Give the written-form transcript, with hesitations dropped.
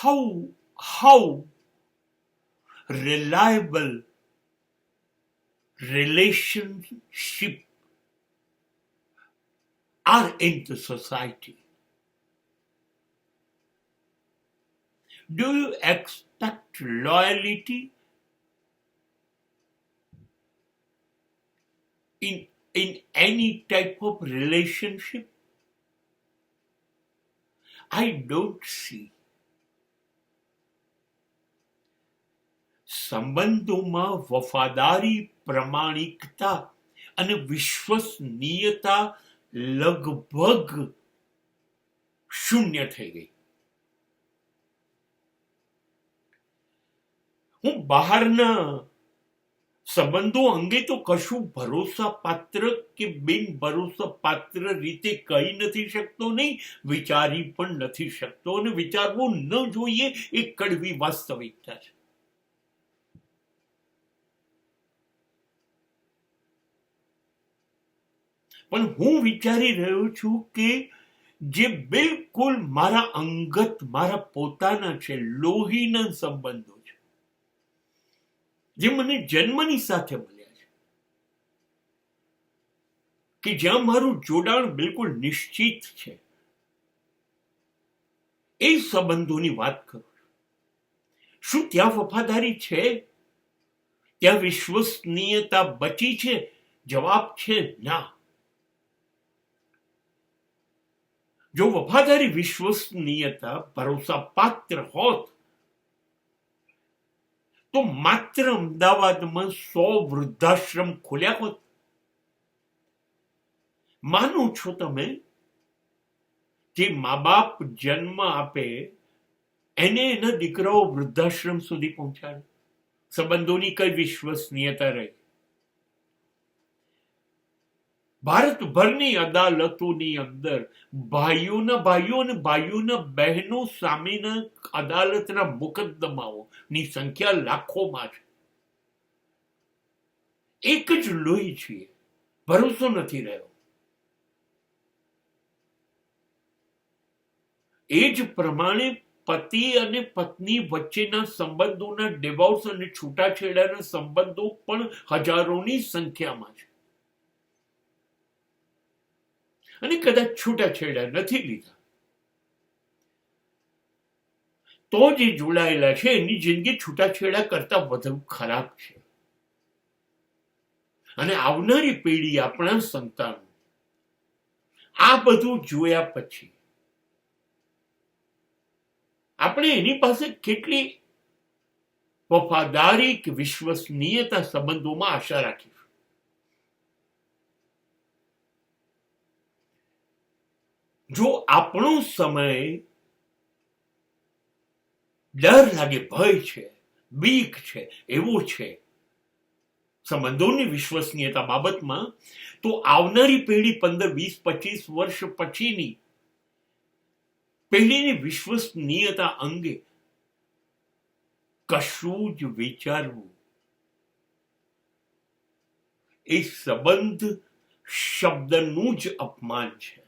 how reliable relationship are in the society. Do you expect loyalty in any type of relationship? I don't see. સંબંધોમાં વફાદારી, પ્રમાણિકતા અને વિશ્વસનીયતા લગભગ શૂન્ય થઈ ગઈ. હું બહારના સંબંધો અંગે તો કશું ભરોસાપાત્ર કે બિન ભરોસાપાત્ર રીતે કહી નથી શકતો, નહીં વિચારી પણ નથી શકતો, અને વિચારવું ન જોઈએ એ કડવી વાસ્તવિકતા છે. પણ હું વિચારી રહ્યો છું કે જે બિલકુલ મારા અંગત, મારા પોતાના છે, લોહીના સંબંધો છે, જે મને જન્મની સાથે મળ્યા છે, કે જ્યાં મારું જોડાણ બિલકુલ નિશ્ચિત છે, એ સંબંધોની વાત કરું છું. શું ત્યાં વફાદારી છે? ત્યાં વિશ્વસનીયતા બચી છે? જવાબ છે ના. જો વફાદારી, વિશ્વસનીયતા ભરોસાપાત્ર હોત તો માત્ર અમદાવાદમાં 100 વૃદ્ધાશ્રમ ખોલ્યા હોત. માનો છો તમે જે મા બાપ જન્મ આપે એને એના દીકરાઓ વૃદ્ધાશ્રમ સુધી પહોંચાડે? સંબંધોની કઈ વિશ્વસનીયતા રહી? ભારતભરની અદાલતોની અંદર ભાઈઓના ભાઈઓ અને ભાઈઓના બહેનો સામેના અદાલતના મુકદ્દમાઓની સંખ્યા લાખોમાં છે. એક જ લોહી છીએ, ભરોસો નથી રહ્યો. એ જ પ્રમાણે પતિ અને પત્ની વચ્ચેના સંબંધોના ડિવોર્સ અને છૂટાછેડાના સંબંધો પણ હજારોની સંખ્યામાં છે. અને કદાચ છૂટાછેડા નથી લીધા તો જે જોડાયેલા છે એની જિંદગી છૂટાછેડા કરતા વધુ ખરાબ છે. અને આવનારી પેઢી, આપણા સંતાનો આ બધું જોયા પછી આપણે એની પાસે કેટલી વફાદારી કે વિશ્વસનીયતા સંબંધોમાં આશા રાખીશું? જો આપણો સમય ડર લાગે, ભય છે, બીક છે, એવું છે સંબંધોની વિશ્વસનીયતા બાબતમાં, તો આવનારી પેઢી 15, 20, 25 વર્ષ પછીની પેઢીની વિશ્વસનીયતા અંગે કશું જ વિચારવું એ સંબંધ શબ્દનું જ અપમાન છે.